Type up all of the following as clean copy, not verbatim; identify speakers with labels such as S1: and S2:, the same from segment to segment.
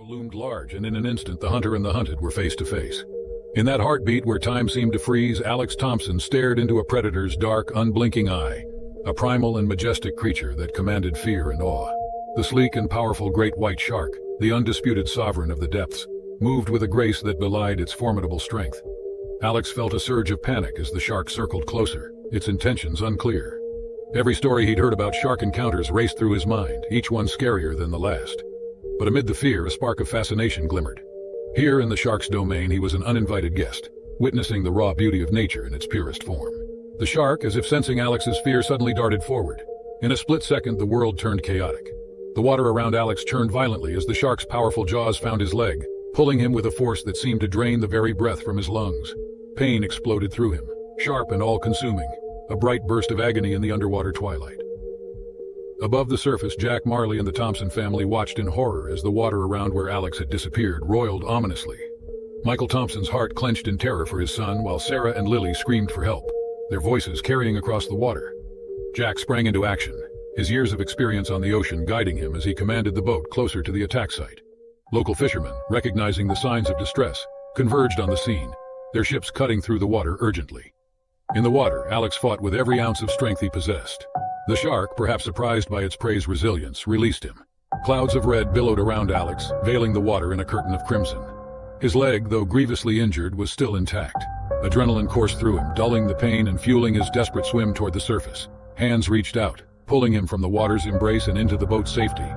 S1: loomed large, and in an instant the hunter and the hunted were face to face. In that heartbeat where time seemed to freeze, Alex Thompson stared into a predator's dark, unblinking eye, a primal and majestic creature that commanded fear and awe. The sleek and powerful great white shark, the undisputed sovereign of the depths, moved with a grace that belied its formidable strength. Alex felt a surge of panic as the shark circled closer, its intentions unclear. Every story he'd heard about shark encounters raced through his mind, each one scarier than the last. But amid the fear, a spark of fascination glimmered. Here in the shark's domain, he was an uninvited guest, witnessing the raw beauty of nature in its purest form. The shark, as if sensing Alex's fear, suddenly darted forward. In a split second, the world turned chaotic. The water around Alex churned violently as the shark's powerful jaws found his leg, pulling him with a force that seemed to drain the very breath from his lungs. Pain exploded through him, sharp and all-consuming, a bright burst of agony in the underwater twilight. Above the surface, Jack Marley and the Thompson family watched in horror as the water around where Alex had disappeared roiled ominously. Michael Thompson's heart clenched in terror for his son, while Sarah and Lily screamed for help, their voices carrying across the water. Jack sprang into action, his years of experience on the ocean guiding him as he commanded the boat closer to the attack site. Local fishermen, recognizing the signs of distress, converged on the scene, their ships cutting through the water urgently. In the water, Alex fought with every ounce of strength he possessed. The shark, perhaps surprised by its prey's resilience, released him. Clouds of red billowed around Alex, veiling the water in a curtain of crimson. His leg, though grievously injured, was still intact. Adrenaline coursed through him, dulling the pain and fueling his desperate swim toward the surface. Hands reached out, pulling him from the water's embrace and into the boat's safety.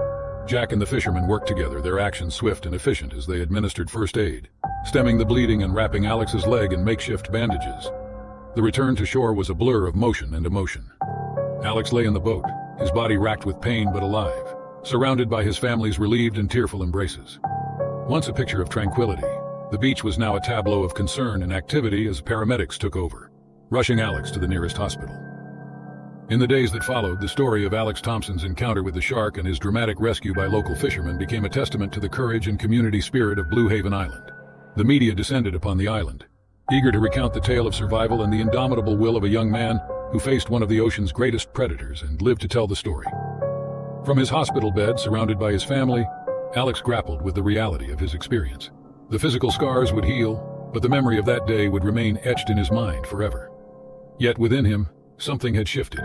S1: Jack and the fishermen worked together, their actions swift and efficient as they administered first aid, stemming the bleeding and wrapping Alex's leg in makeshift bandages. The return to shore was a blur of motion and emotion. Alex lay in the boat, his body racked with pain but alive, surrounded by his family's relieved and tearful embraces. Once a picture of tranquility, the beach was now a tableau of concern and activity as paramedics took over, rushing Alex to the nearest hospital. In the days that followed, the story of Alex Thompson's encounter with the shark and his dramatic rescue by local fishermen became a testament to the courage and community spirit of Blue Haven Island. The media descended upon the island, eager to recount the tale of survival and the indomitable will of a young man who faced one of the ocean's greatest predators and lived to tell the story. From his hospital bed, surrounded by his family, Alex grappled with the reality of his experience. The physical scars would heal, but the memory of that day would remain etched in his mind forever. Yet within him, something had shifted.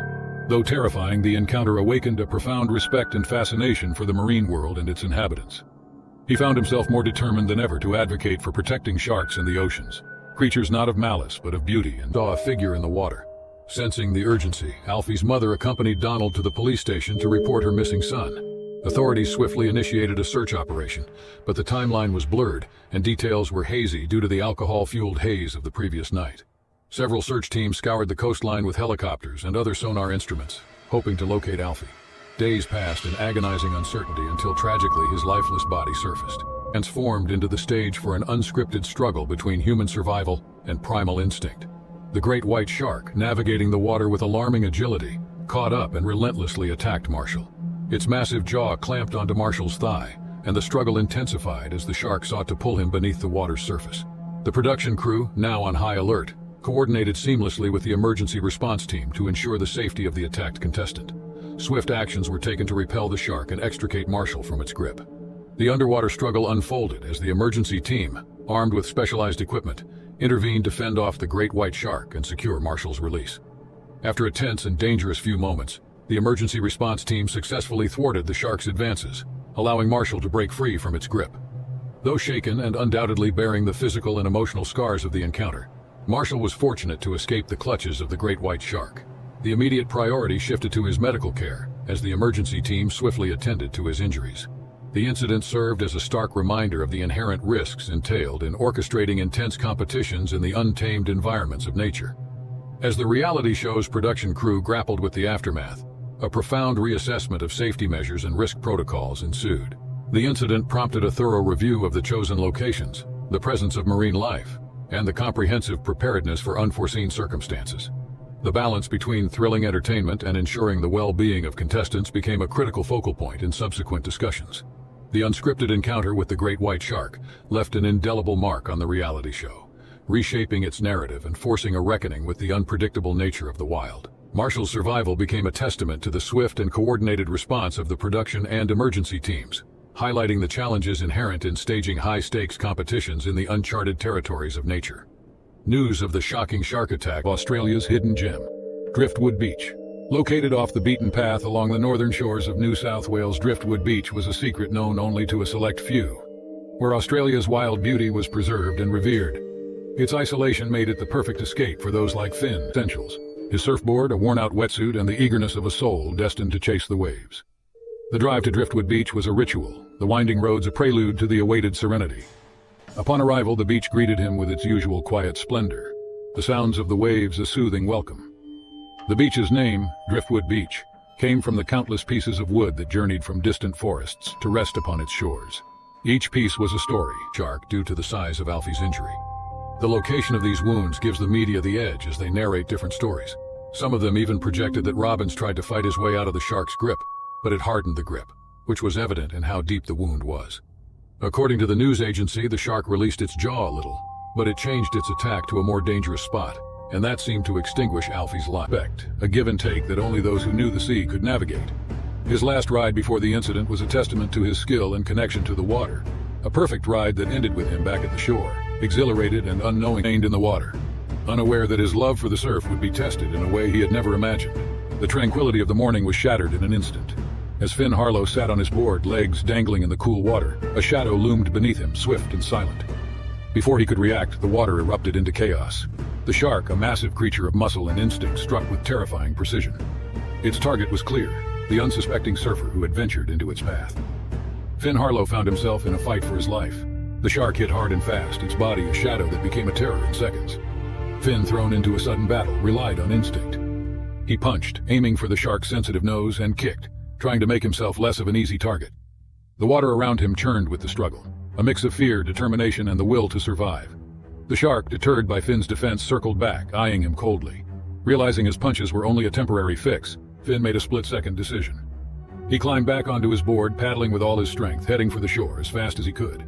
S1: Though terrifying, the encounter awakened a profound respect and fascination for the marine world and its inhabitants. He found himself more determined than ever to advocate for protecting sharks in the oceans, creatures not of malice but of beauty, and saw a figure in the water. Sensing the urgency, Alfie's mother accompanied Donald to the police station to report her missing son. Authorities swiftly initiated a search operation, but the timeline was blurred and details were hazy due to the alcohol-fueled haze of the previous night. Several search teams scoured the coastline with helicopters and other sonar instruments, hoping to locate Alfie. Days passed in agonizing uncertainty until tragically his lifeless body surfaced, transformed into the stage for an unscripted struggle between human survival and primal instinct. The great white shark, navigating the water with alarming agility, caught up and relentlessly attacked Marshall. Its massive jaw clamped onto Marshall's thigh, and the struggle intensified as the shark sought to pull him beneath the water's surface. The production crew, now on high alert, coordinated seamlessly with the emergency response team to ensure the safety of the attacked contestant. Swift actions were taken to repel the shark and extricate Marshall from its grip. The underwater struggle unfolded as the emergency team, armed with specialized equipment, intervened to fend off the great white shark and secure Marshall's release. After a tense and dangerous few moments, the emergency response team successfully thwarted the shark's advances, allowing Marshall to break free from its grip. Though shaken and undoubtedly bearing the physical and emotional scars of the encounter, Marshall was fortunate to escape the clutches of the great white shark. The immediate priority shifted to his medical care as the emergency team swiftly attended to his injuries. The incident served as a stark reminder of the inherent risks entailed in orchestrating intense competitions in the untamed environments of nature. As the reality show's production crew grappled with the aftermath, a profound reassessment of safety measures and risk protocols ensued. The incident prompted a thorough review of the chosen locations, the presence of marine life, and the comprehensive preparedness for unforeseen circumstances. The balance between thrilling entertainment and ensuring the well-being of contestants became a critical focal point in subsequent discussions. The unscripted encounter with the great white shark left an indelible mark on the reality show, reshaping its narrative and forcing a reckoning with the unpredictable nature of the wild. Marshall's survival became a testament to the swift and coordinated response of the production and emergency teams, highlighting the challenges inherent in staging high-stakes competitions in the uncharted territories of nature. News of the shocking shark attack, Australia's hidden gem, Driftwood Beach. Located off the beaten path along the northern shores of New South Wales, Driftwood Beach was a secret known only to a select few, where Australia's wild beauty was preserved and revered. Its isolation made it the perfect escape for those like Finn. Essentials: his surfboard, a worn-out wetsuit, and the eagerness of a soul destined to chase the waves. The drive to Driftwood Beach was a ritual, the winding roads a prelude to the awaited serenity. Upon arrival, the beach greeted him with its usual quiet splendor, the sounds of the waves a soothing welcome. The beach's name, Driftwood Beach, came from the countless pieces of wood that journeyed from distant forests to rest upon its shores. Each piece was a story, shark due to the size of Alfie's injury. The location of these wounds gives the media the edge as they narrate different stories. Some of them even projected that Robbins tried to fight his way out of the shark's grip, but it hardened the grip, which was evident in how deep the wound was. According to the news agency, the shark released its jaw a little, but it changed its attack to a more dangerous spot, and that seemed to extinguish Alfie's life. A give and take that only those who knew the sea could navigate. His last ride before the incident was a testament to his skill and connection to the water, a perfect ride that ended with him back at the shore, exhilarated and unknowing in the water, unaware that his love for the surf would be tested in a way he had never imagined. The tranquility of the morning was shattered in an instant. As Finn Harlow sat on his board, legs dangling in the cool water, a shadow loomed beneath him, swift and silent. Before he could react, the water erupted into chaos. The shark, a massive creature of muscle and instinct, struck with terrifying precision. Its target was clear, the unsuspecting surfer who had ventured into its path. Finn Harlow found himself in a fight for his life. The shark hit hard and fast, its body a shadow that became a terror in seconds. Finn, thrown into a sudden battle, relied on instinct. He punched, aiming for the shark's sensitive nose, and kicked, trying to make himself less of an easy target. The water around him churned with the struggle, a mix of fear, determination, and the will to survive. The shark, deterred by Finn's defense, circled back, eyeing him coldly. Realizing his punches were only a temporary fix, Finn made a split-second decision. He climbed back onto his board, paddling with all his strength, heading for the shore as fast as he could.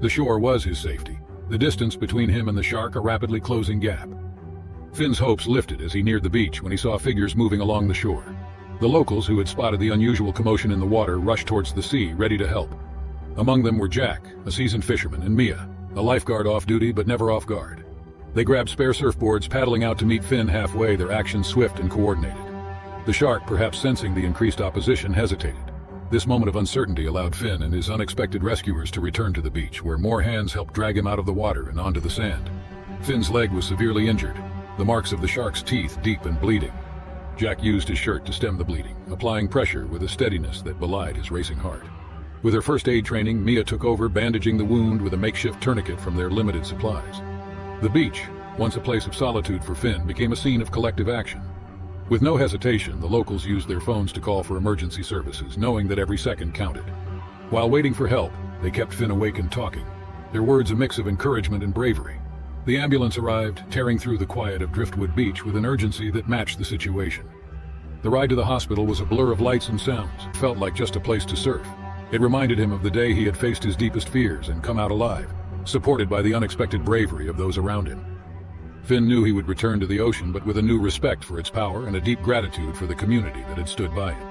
S1: The shore was his safety, the distance between him and the shark a rapidly closing gap. Finn's hopes lifted as he neared the beach when he saw figures moving along the shore. The locals, who had spotted the unusual commotion in the water, rushed towards the sea, ready to help. Among them were Jack, a seasoned fisherman, and Mia, a lifeguard off duty but never off guard. They grabbed spare surfboards, paddling out to meet Finn halfway, their actions swift and coordinated. The shark, perhaps sensing the increased opposition, hesitated. This moment of uncertainty allowed Finn and his unexpected rescuers to return to the beach, where more hands helped drag him out of the water and onto the sand. Finn's leg was severely injured, the marks of the shark's teeth deep and bleeding. Jack used his shirt to stem the bleeding, applying pressure with a steadiness that belied his racing heart. With her first aid training, Mia took over, bandaging the wound with a makeshift tourniquet from their limited supplies. The beach, once a place of solitude for Finn, became a scene of collective action. With no hesitation, the locals used their phones to call for emergency services, knowing that every second counted. While waiting for help, they kept Finn awake and talking, their words a mix of encouragement and bravery. The ambulance arrived, tearing through the quiet of Driftwood Beach with an urgency that matched the situation. The ride to the hospital was a blur of lights and sounds. It felt like just a place to surf. It reminded him of the day he had faced his deepest fears and come out alive, supported by the unexpected bravery of those around him. Finn knew he would return to the ocean, but with a new respect for its power and a deep gratitude for the community that had stood by him.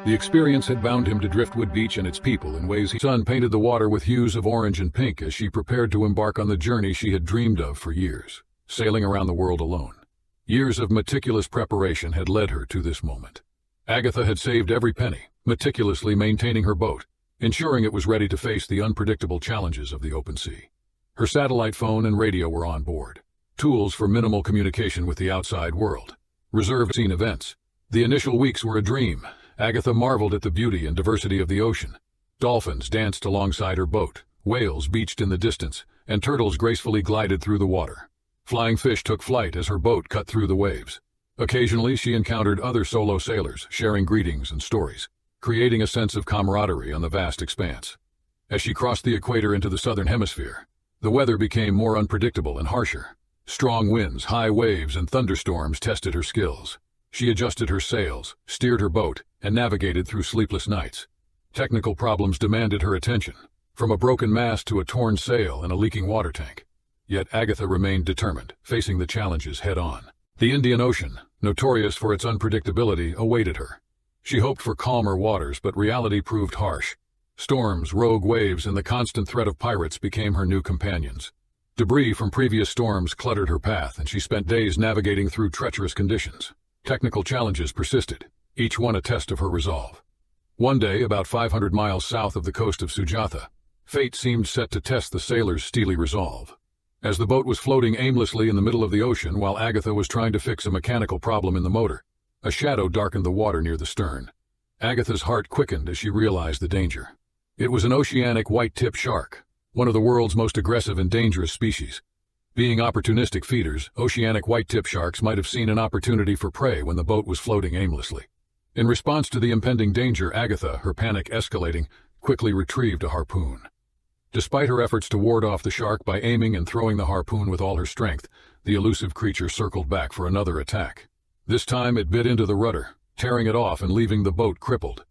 S1: The experience had bound him to Driftwood Beach and its people in ways. The sun painted the water with hues of orange and pink as she prepared to embark on the journey she had dreamed of for years, sailing around the world alone. Years of meticulous preparation had led her to this moment. Agatha had saved every penny, meticulously maintaining her boat, ensuring it was ready to face the unpredictable challenges of the open sea. Her satellite phone and radio were on board, tools for minimal communication with the outside world. Reserved scene events. The initial weeks were a dream. Agatha marveled at the beauty and diversity of the ocean. Dolphins danced alongside her boat, whales beached in the distance, and turtles gracefully glided through the water. Flying fish took flight as her boat cut through the waves. Occasionally, she encountered other solo sailors, sharing greetings and stories, creating a sense of camaraderie on the vast expanse. As she crossed the equator into the southern hemisphere, the weather became more unpredictable and harsher. Strong winds, high waves, and thunderstorms tested her skills. She adjusted her sails, steered her boat, and navigated through sleepless nights. Technical problems demanded her attention, from a broken mast to a torn sail and a leaking water tank. Yet Agatha remained determined, facing the challenges head-on. The Indian Ocean, notorious for its unpredictability, awaited her. She hoped for calmer waters, but reality proved harsh. Storms, rogue waves, and the constant threat of pirates became her new companions. Debris from previous storms cluttered her path, and she spent days navigating through treacherous conditions. Technical challenges persisted, each one a test of her resolve. One day, about 500 miles south of the coast of Sujatha, fate seemed set to test the sailor's steely resolve. As the boat was floating aimlessly in the middle of the ocean while Agatha was trying to fix a mechanical problem in the motor, a shadow darkened the water near the stern. Agatha's heart quickened as she realized the danger. It was an oceanic white-tip shark, one of the world's most aggressive and dangerous species. Being opportunistic feeders, oceanic white-tip sharks might have seen an opportunity for prey when the boat was floating aimlessly. In response to the impending danger, Agatha, her panic escalating, quickly retrieved a harpoon. Despite her efforts to ward off the shark by aiming and throwing the harpoon with all her strength, the elusive creature circled back for another attack. This time it bit into the rudder, tearing it off and leaving the boat crippled.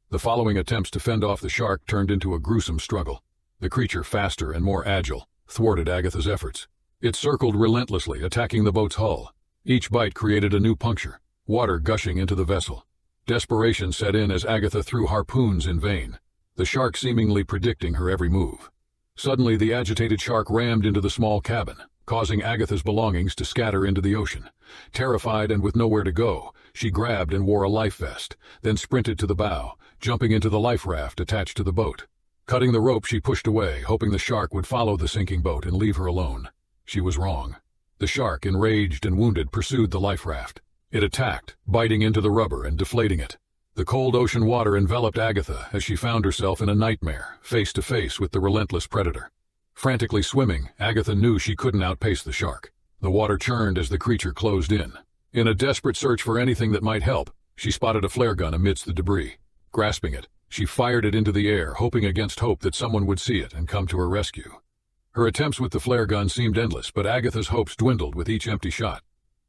S1: The following attempts to fend off the shark turned into a gruesome struggle. The creature, faster and more agile, thwarted Agatha's efforts. It circled relentlessly, attacking the boat's hull. Each bite created a new puncture, water gushing into the vessel. Desperation set in as Agatha threw harpoons in vain, the shark seemingly predicting her every move. Suddenly, the agitated shark rammed into the small cabin, causing Agatha's belongings to scatter into the ocean. Terrified and with nowhere to go, she grabbed and wore a life vest, then sprinted to the bow, jumping into the life raft attached to the boat. Cutting the rope, she pushed away, hoping the shark would follow the sinking boat and leave her alone. She was wrong. The shark, enraged and wounded, pursued the life raft. It attacked, biting into the rubber and deflating it. The cold ocean water enveloped Agatha as she found herself in a nightmare, face to face with the relentless predator. Frantically swimming, Agatha knew she couldn't outpace the shark. The water churned as the creature closed in. In a desperate search for anything that might help, she spotted a flare gun amidst the debris. Grasping it, she fired it into the air, hoping against hope that someone would see it and come to her rescue. Her attempts with the flare gun seemed endless, but Agatha's hopes dwindled with each empty shot.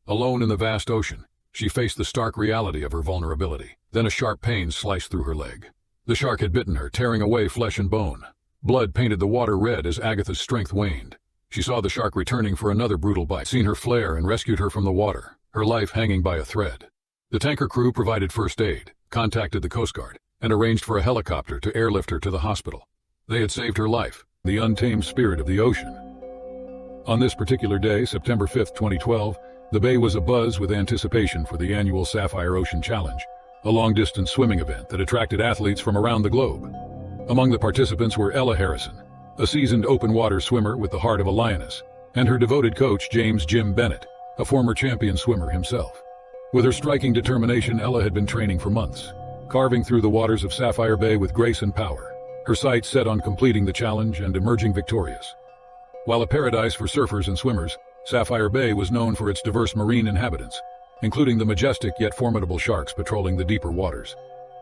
S1: Alone in the vast ocean, she faced the stark reality of her vulnerability. Then a sharp pain sliced through her leg. The shark had bitten her, tearing away flesh and bone. Blood painted the water red as Agatha's strength waned. She saw the shark returning for another brutal bite, seen her flare and rescued her from the water, her life hanging by a thread. The tanker crew provided first aid, contacted the Coast Guard, and arranged for a helicopter to airlift her to the hospital. They had saved her life, the untamed spirit of the ocean. On this particular day, September 5, 2012, the bay was abuzz with anticipation for the annual Sapphire Ocean Challenge, a long-distance swimming event that attracted athletes from around the globe. Among the participants were Ella Harrison, a seasoned open-water swimmer with the heart of a lioness, and her devoted coach, James "Jim" Bennett, a former champion swimmer himself. With her striking determination, Ella had been training for months, carving through the waters of Sapphire Bay with grace and power, her sights set on completing the challenge and emerging victorious. While a paradise for surfers and swimmers, Sapphire Bay was known for its diverse marine inhabitants, including the majestic yet formidable sharks patrolling the deeper waters.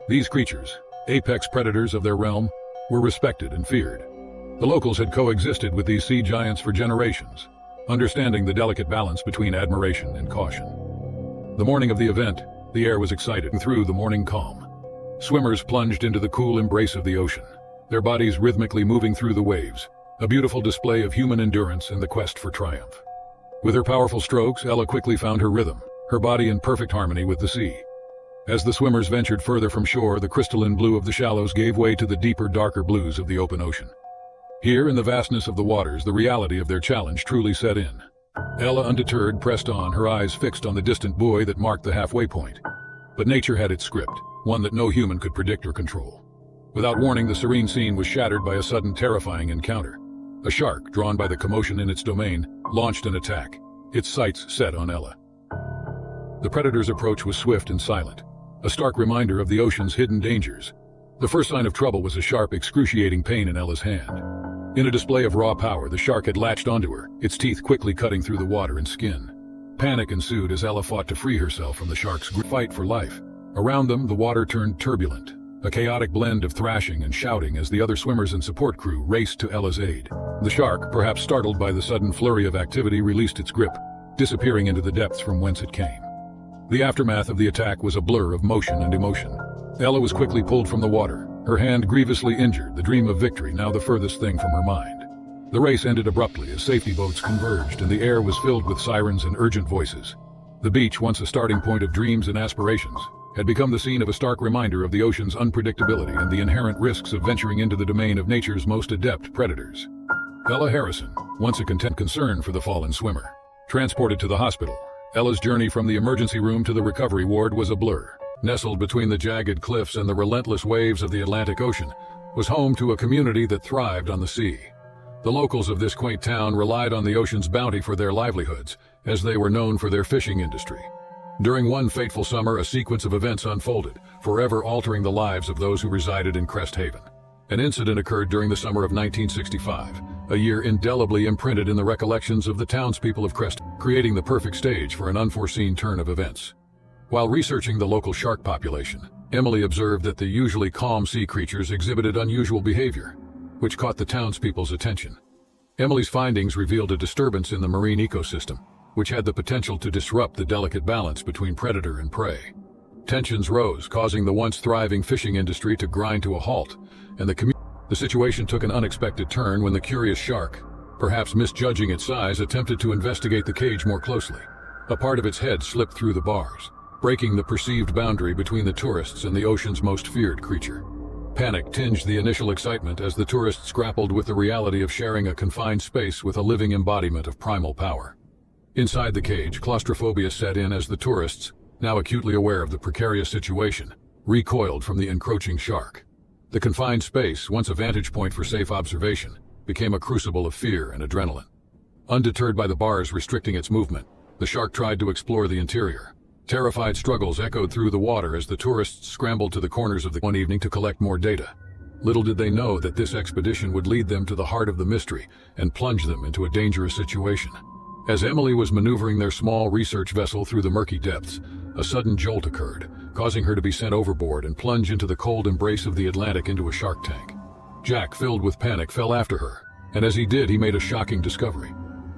S1: These creatures, apex predators of their realm, were respected and feared. The locals had coexisted with these sea giants for generations, understanding the delicate balance between admiration and caution. The morning of the event, the air was excited through the morning calm. Swimmers plunged into the cool embrace of the ocean, their bodies rhythmically moving through the waves, a beautiful display of human endurance in the quest for triumph. With her powerful strokes, Ella quickly found her rhythm, her body in perfect harmony with the sea. As the swimmers ventured further from shore, the crystalline blue of the shallows gave way to the deeper, darker blues of the open ocean. Here, in the vastness of the waters, the reality of their challenge truly set in. Ella, undeterred, pressed on, her eyes fixed on the distant buoy that marked the halfway point. But nature had its script, one that no human could predict or control. Without warning, the serene scene was shattered by a sudden, terrifying encounter. A shark, drawn by the commotion in its domain, launched an attack, its sights set on Ella. The predator's approach was swift and silent, a stark reminder of the ocean's hidden dangers. The first sign of trouble was a sharp, excruciating pain in Ella's hand. In a display of raw power, the shark had latched onto her, its teeth quickly cutting through the water and skin. Panic ensued as Ella fought to free herself from the shark's fight for life. Around them, the water turned turbulent, a chaotic blend of thrashing and shouting as the other swimmers and support crew raced to Ella's aid. The shark, perhaps startled by the sudden flurry of activity, released its grip, disappearing into the depths from whence it came. The aftermath of the attack was a blur of motion and emotion. Ella was quickly pulled from the water, her hand grievously injured, the dream of victory now the furthest thing from her mind. The race ended abruptly as safety boats converged and the air was filled with sirens and urgent voices. The beach, once a starting point of dreams and aspirations, had become the scene of a stark reminder of the ocean's unpredictability and the inherent risks of venturing into the domain of nature's most adept predators. Ella Harrison, once a content concern for the fallen swimmer. Transported to the hospital, Ella's journey from the emergency room to the recovery ward was a blur. Nestled between the jagged cliffs and the relentless waves of the Atlantic Ocean, was home to a community that thrived on the sea. The locals of this quaint town relied on the ocean's bounty for their livelihoods, as they were known for their fishing industry. During one fateful summer, a sequence of events unfolded, forever altering the lives of those who resided in Crest Haven. An incident occurred during the summer of 1965, a year indelibly imprinted in the recollections of the townspeople of Crest, creating the perfect stage for an unforeseen turn of events. While researching the local shark population, Emily observed that the usually calm sea creatures exhibited unusual behavior, which caught the townspeople's attention. Emily's findings revealed a disturbance in the marine ecosystem, which had the potential to disrupt the delicate balance between predator and prey. Tensions rose, causing the once thriving fishing industry to grind to a halt, and the situation took an unexpected turn when the curious shark, perhaps misjudging its size, attempted to investigate the cage more closely. A part of its head slipped through the bars, breaking the perceived boundary between the tourists and the ocean's most feared creature. Panic tinged the initial excitement as the tourists grappled with the reality of sharing a confined space with a living embodiment of primal power. Inside the cage, claustrophobia set in as the tourists, now acutely aware of the precarious situation, recoiled from the encroaching shark. The confined space, once a vantage point for safe observation, became a crucible of fear and adrenaline. Undeterred by the bars restricting its movement, the shark tried to explore the interior. Terrified struggles echoed through the water as the tourists scrambled to the corners of the one evening to collect more data. Little did they know that this expedition would lead them to the heart of the mystery and plunge them into a dangerous situation. As Emily was maneuvering their small research vessel through the murky depths, a sudden jolt occurred, causing her to be sent overboard and plunge into the cold embrace of the Atlantic into a shark tank. Jack, filled with panic, fell after her, and as he did, he made a shocking discovery.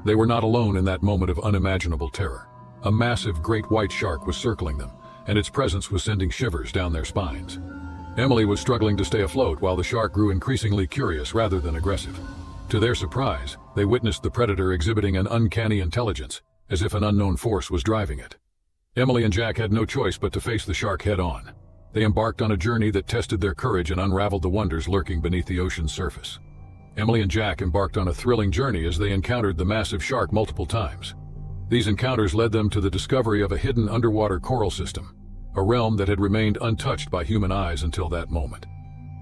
S1: They were not alone in that moment of unimaginable terror. A massive great white shark was circling them, and its presence was sending shivers down their spines. Emily was struggling to stay afloat while the shark grew increasingly curious rather than aggressive. To their surprise, they witnessed the predator exhibiting an uncanny intelligence, as if an unknown force was driving it. Emily and Jack had no choice but to face the shark head-on. They embarked on a journey that tested their courage and unraveled the wonders lurking beneath the ocean's surface. Emily and Jack embarked on a thrilling journey as they encountered the massive shark multiple times. These encounters led them to the discovery of a hidden underwater coral system, a realm that had remained untouched by human eyes until that moment.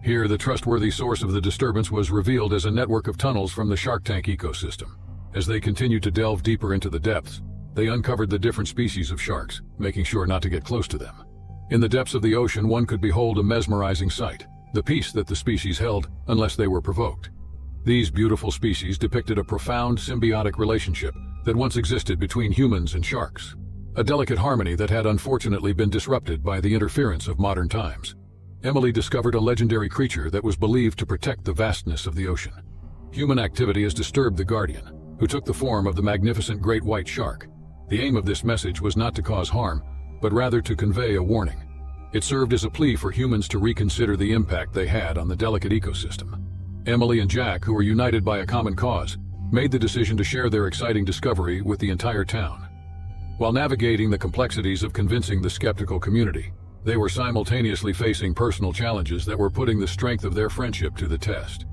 S1: Here, the trustworthy source of the disturbance was revealed as a network of tunnels from the shark tank ecosystem. As they continued to delve deeper into the depths, they uncovered the different species of sharks, making sure not to get close to them. In the depths of the ocean, one could behold a mesmerizing sight, the peace that the species held unless they were provoked. These beautiful species depicted a profound symbiotic relationship that once existed between humans and sharks, a delicate harmony that had unfortunately been disrupted by the interference of modern times. Emily discovered a legendary creature that was believed to protect the vastness of the ocean. Human activity has disturbed the guardian, who took the form of the magnificent great white shark. The aim of this message was not to cause harm, but rather to convey a warning. It served as a plea for humans to reconsider the impact they had on the delicate ecosystem. Emily and Jack, who were united by a common cause, made the decision to share their exciting discovery with the entire town. While navigating the complexities of convincing the skeptical community, they were simultaneously facing personal challenges that were putting the strength of their friendship to the test.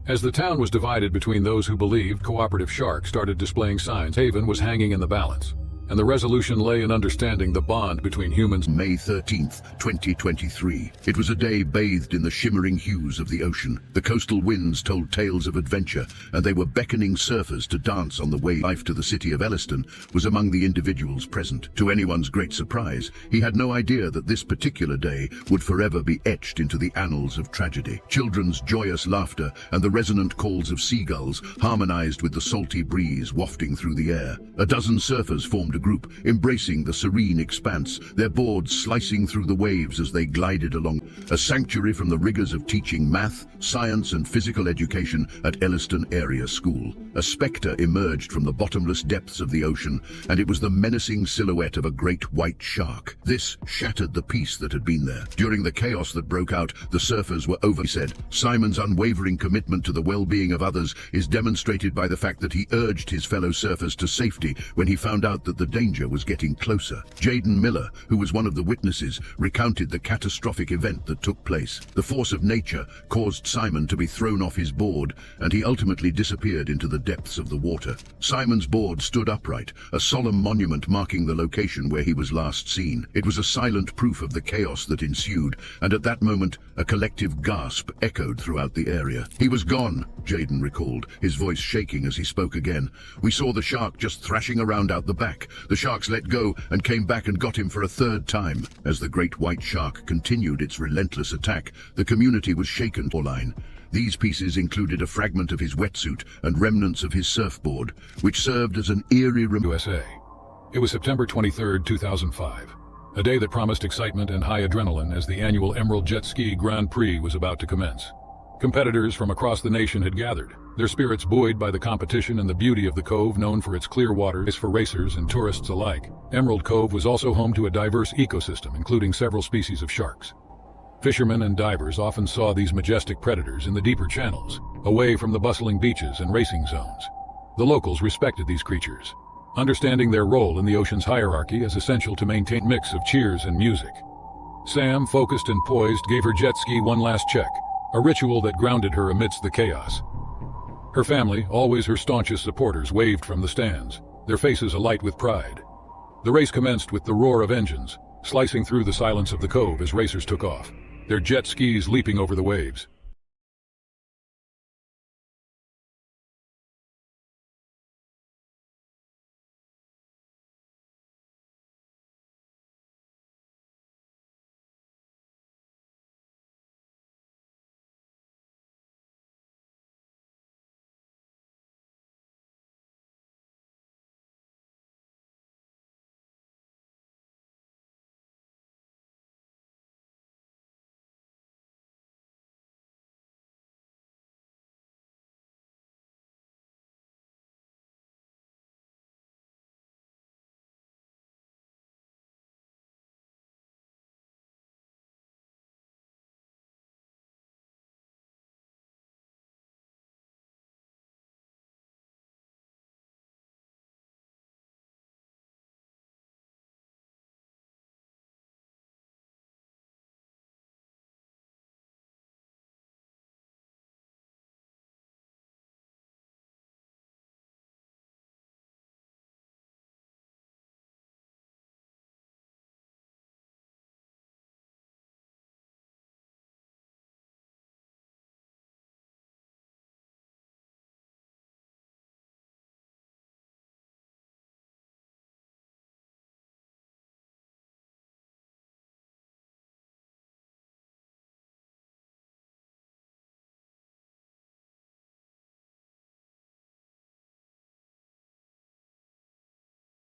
S1: As the town was divided between those who believed cooperative sharks started displaying signs, Haven was hanging in the balance, and the resolution lay in understanding the bond between humans.
S2: May 13th, 2023. It was a day bathed in the shimmering hues of the ocean. The coastal winds told tales of adventure, and they were beckoning surfers to dance on the wave. Life to the city of Elliston was among the individuals present. To anyone's great surprise, he had no idea that this particular day would forever be etched into the annals of tragedy. Children's joyous laughter and the resonant calls of seagulls harmonized with the salty breeze wafting through the air. A dozen surfers formed a group, embracing the serene expanse, their boards slicing through the waves as they glided along. A sanctuary from the rigors of teaching math, science and physical education at Elliston Area School. A spectre emerged from the bottomless depths of the ocean, and it was the menacing silhouette of a great white shark. This shattered the peace that had been there. During the chaos that broke out, the surfers were over. He said, Simon's unwavering commitment to the well-being of others is demonstrated by the fact that he urged his fellow surfers to safety when he found out that the the danger was getting closer. Jaden Miller, who was one of the witnesses, recounted the catastrophic event that took place. The force of nature caused Simon to be thrown off his board, and he ultimately disappeared into the depths of the water. Simon's board stood upright, a solemn monument marking the location where he was last seen. It was a silent proof of the chaos that ensued, and at that moment, a collective gasp echoed throughout the area. "He was gone," Jaden recalled, his voice shaking as he spoke again. "We saw the shark just thrashing around out the back. The sharks let go and came back and got him for a third time." As the great white shark continued its relentless attack, the community was shaken. These pieces included a fragment of his wetsuit and remnants of his surfboard, which served as an eerie
S1: USA. It was September 23, 2005, a day that promised excitement and high adrenaline as the annual Emerald Jet Ski Grand Prix was about to commence. Competitors from across the nation had gathered, their spirits buoyed by the competition and the beauty of the cove known for its clear waters for racers and tourists alike. Emerald Cove was also home to a diverse ecosystem, including several species of sharks. Fishermen and divers often saw these majestic predators in the deeper channels, away from the bustling beaches and racing zones. The locals respected these creatures, understanding their role in the ocean's hierarchy as essential to maintain a mix of cheers and music. Sam, focused and poised, gave her jet ski one last check, a ritual that grounded her amidst the chaos. Her family, always her staunchest supporters, waved from the stands, their faces alight with pride. The race commenced with the roar of engines, slicing through the silence of the cove as racers took off, their jet skis leaping over the waves.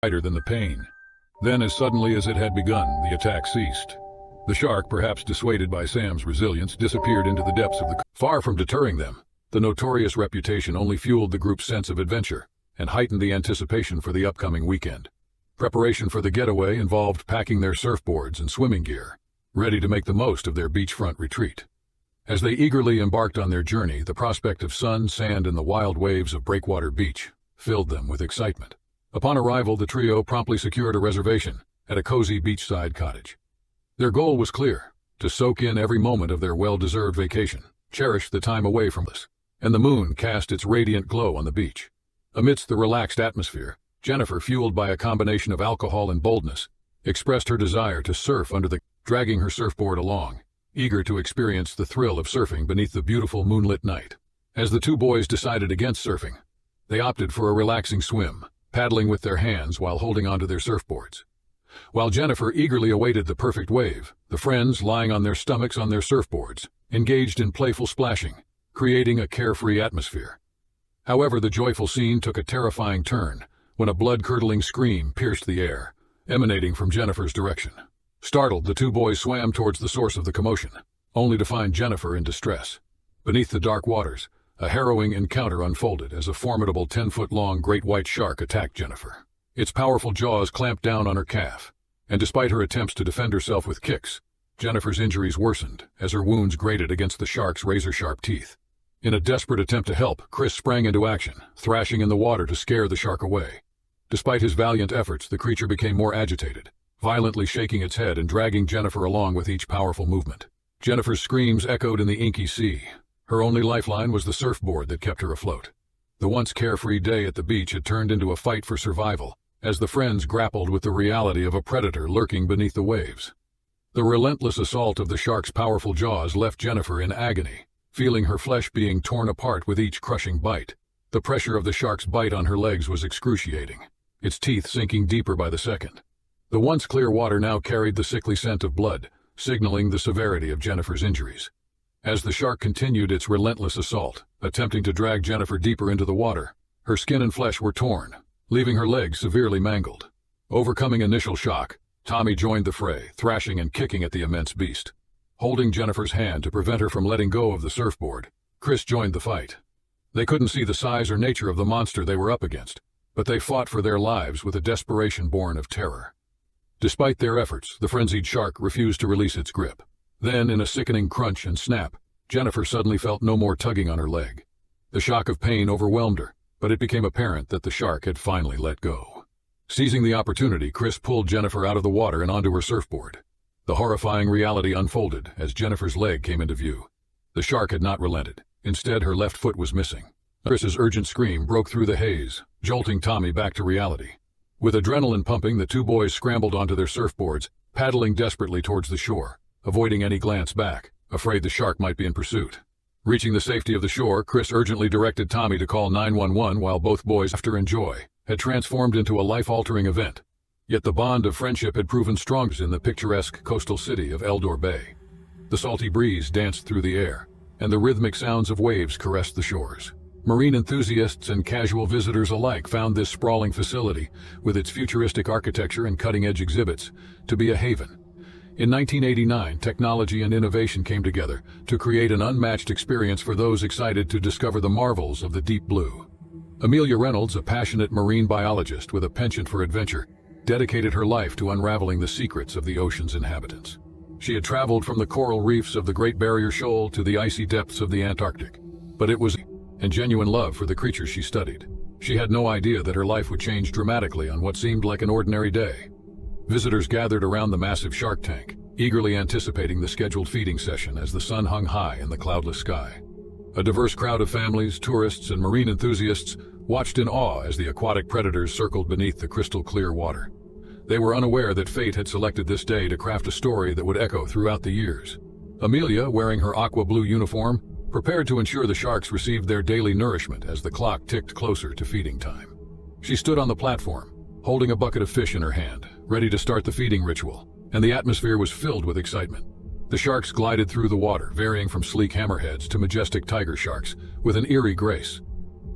S1: Brighter than the pain. Then, as suddenly as it had begun, the attack ceased. The shark, perhaps dissuaded by Sam's resilience, disappeared into the depths of the cove. Far from deterring them, the notorious reputation only fueled the group's sense of adventure and heightened the anticipation for the upcoming weekend. Preparation for the getaway involved packing their surfboards and swimming gear, ready to make the most of their beachfront retreat. As they eagerly embarked on their journey, the prospect of sun, sand, and the wild waves of Breakwater Beach filled them with excitement. Upon arrival, the trio promptly secured a reservation at a cozy beachside cottage. Their goal was clear: to soak in every moment of their well-deserved vacation, cherish the time away from us. And the moon cast its radiant glow on the beach. Amidst the relaxed atmosphere, Jennifer, fueled by a combination of alcohol and boldness, expressed her desire to surf dragging her surfboard along, eager to experience the thrill of surfing beneath the beautiful moonlit night. As the two boys decided against surfing, they opted for a relaxing swim, paddling with their hands while holding onto their surfboards. While Jennifer eagerly awaited the perfect wave, the friends, lying on their stomachs on their surfboards, engaged in playful splashing, creating a carefree atmosphere. However, the joyful scene took a terrifying turn when a blood-curdling scream pierced the air, emanating from Jennifer's direction. Startled, the two boys swam towards the source of the commotion, only to find Jennifer in distress. Beneath the dark waters, a harrowing encounter unfolded as a formidable 10-foot-long great white shark attacked Jennifer. Its powerful jaws clamped down on her calf, and despite her attempts to defend herself with kicks, Jennifer's injuries worsened as her wounds grated against the shark's razor-sharp teeth. In a desperate attempt to help, Chris sprang into action, thrashing in the water to scare the shark away. Despite his valiant efforts, the creature became more agitated, violently shaking its head and dragging Jennifer along with each powerful movement. Jennifer's screams echoed in the inky sea. Her only lifeline was the surfboard that kept her afloat. The once carefree day at the beach had turned into a fight for survival, as the friends grappled with the reality of a predator lurking beneath the waves. The relentless assault of the shark's powerful jaws left Jennifer in agony, feeling her flesh being torn apart with each crushing bite. The pressure of the shark's bite on her legs was excruciating, its teeth sinking deeper by the second. The once clear water now carried the sickly scent of blood, signaling the severity of Jennifer's injuries. As the shark continued its relentless assault, attempting to drag Jennifer deeper into the water, her skin and flesh were torn, leaving her legs severely mangled. Overcoming initial shock, Tommy joined the fray, thrashing and kicking at the immense beast. Holding Jennifer's hand to prevent her from letting go of the surfboard, Chris joined the fight. They couldn't see the size or nature of the monster they were up against, but they fought for their lives with a desperation born of terror. Despite their efforts, the frenzied shark refused to release its grip. Then, in a sickening crunch and snap, Jennifer suddenly felt no more tugging on her leg. The shock of pain overwhelmed her, but it became apparent that the shark had finally let go. Seizing the opportunity, Chris pulled Jennifer out of the water and onto her surfboard. The horrifying reality unfolded as Jennifer's leg came into view. The shark had not relented. Instead, her left foot was missing. Chris's urgent scream broke through the haze, jolting Tommy back to reality. With adrenaline pumping, the two boys scrambled onto their surfboards, paddling desperately towards the shore, avoiding any glance back, afraid the shark might be in pursuit. Reaching the safety of the shore, Chris urgently directed Tommy to call 911 while both boys' laughter and joy had transformed into a life-altering event. Yet the bond of friendship had proven strongest in the picturesque coastal city of Eldor Bay. The salty breeze danced through the air, and the rhythmic sounds of waves caressed the shores. Marine enthusiasts and casual visitors alike found this sprawling facility, with its futuristic architecture and cutting-edge exhibits, to be a haven. In 1989, technology and innovation came together to create an unmatched experience for those excited to discover the marvels of the deep blue. Amelia Reynolds, a passionate marine biologist with a penchant for adventure, dedicated her life to unraveling the secrets of the ocean's inhabitants. She had traveled from the coral reefs of the Great Barrier Shoal to the icy depths of the Antarctic, but it was and genuine love for the creatures she studied. She had no idea that her life would change dramatically on what seemed like an ordinary day. Visitors gathered around the massive shark tank, eagerly anticipating the scheduled feeding session as the sun hung high in the cloudless sky. A diverse crowd of families, tourists, and marine enthusiasts watched in awe as the aquatic predators circled beneath the crystal-clear water. They were unaware that fate had selected this day to craft a story that would echo throughout the years. Amelia, wearing her aqua-blue uniform, prepared to ensure the sharks received their daily nourishment as the clock ticked closer to feeding time. She stood on the platform, holding a bucket of fish in her hand, ready to start the feeding ritual, and the atmosphere was filled with excitement. The sharks glided through the water, varying from sleek hammerheads to majestic tiger sharks, with an eerie grace.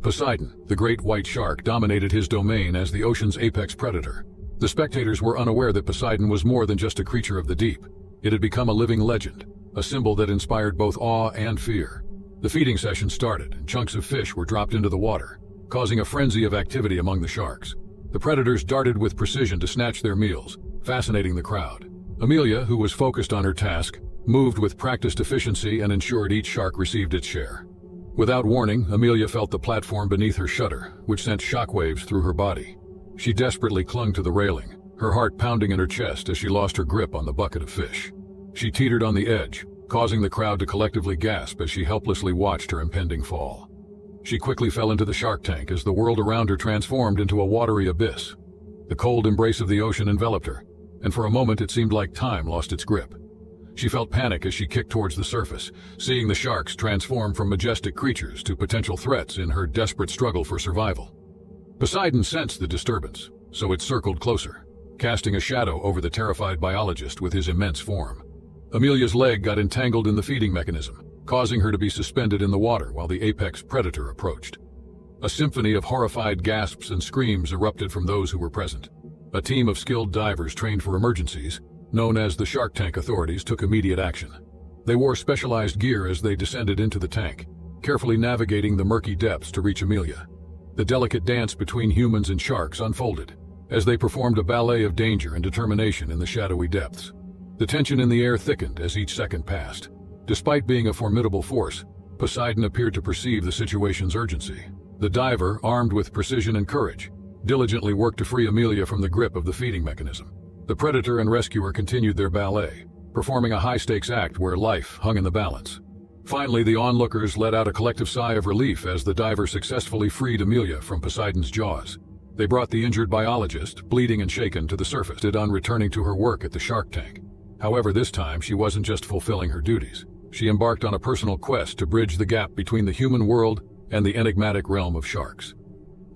S1: Poseidon, the great white shark, dominated his domain as the ocean's apex predator. The spectators were unaware that Poseidon was more than just a creature of the deep. It had become a living legend, a symbol that inspired both awe and fear. The feeding session started, and chunks of fish were dropped into the water, causing a frenzy of activity among the sharks. The predators darted with precision to snatch their meals, fascinating the crowd. Amelia, who was focused on her task, moved with practiced efficiency and ensured each shark received its share. Without warning, Amelia felt the platform beneath her shudder, which sent shockwaves through her body. She desperately clung to the railing, her heart pounding in her chest as she lost her grip on the bucket of fish. She teetered on the edge, causing the crowd to collectively gasp as she helplessly watched her impending fall. She quickly fell into the shark tank as the world around her transformed into a watery abyss. The cold embrace of the ocean enveloped her, and for a moment it seemed like time lost its grip. She felt panic as she kicked towards the surface, seeing the sharks transform from majestic creatures to potential threats in her desperate struggle for survival. Poseidon sensed the disturbance, so it circled closer, casting a shadow over the terrified biologist with his immense form. Amelia's leg got entangled in the feeding mechanism, causing her to be suspended in the water while the apex predator approached. A symphony of horrified gasps and screams erupted from those who were present. A team of skilled divers trained for emergencies, known as the Shark Tank Authorities, took immediate action. They wore specialized gear as they descended into the tank, carefully navigating the murky depths to reach Amelia. The delicate dance between humans and sharks unfolded, as they performed a ballet of danger and determination in the shadowy depths. The tension in the air thickened as each second passed. Despite being a formidable force, Poseidon appeared to perceive the situation's urgency. The diver, armed with precision and courage, diligently worked to free Amelia from the grip of the feeding mechanism. The predator and rescuer continued their ballet, performing a high-stakes act where life hung in the balance. Finally, the onlookers let out a collective sigh of relief as the diver successfully freed Amelia from Poseidon's jaws. They brought the injured biologist, bleeding and shaken, to the surface, on returning to her work at the shark tank. However, this time she wasn't just fulfilling her duties. She embarked on a personal quest to bridge the gap between the human world and the enigmatic realm of sharks.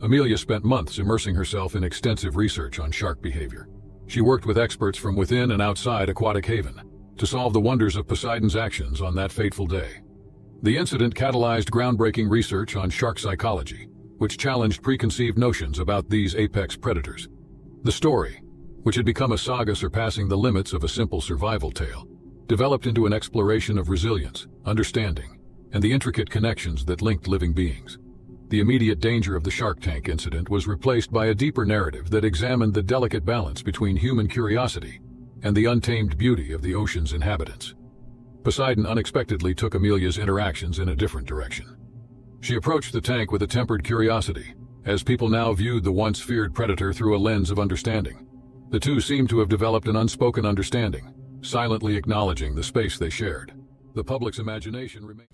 S1: Amelia spent months immersing herself in extensive research on shark behavior. She worked with experts from within and outside Aquatic Haven to solve the wonders of Poseidon's actions on that fateful day. The incident catalyzed groundbreaking research on shark psychology, which challenged preconceived notions about these apex predators. The story, which had become a saga surpassing the limits of a simple survival tale, developed into an exploration of resilience, understanding, and the intricate connections that linked living beings. The immediate danger of the Shark Tank incident was replaced by a deeper narrative that examined the delicate balance between human curiosity and the untamed beauty of the ocean's inhabitants. Poseidon unexpectedly took Amelia's interactions in a different direction. She approached the tank with a tempered curiosity, as people now viewed the once feared predator through a lens of understanding. The two seemed to have developed an unspoken understanding, silently acknowledging the space they shared. The public's imagination remained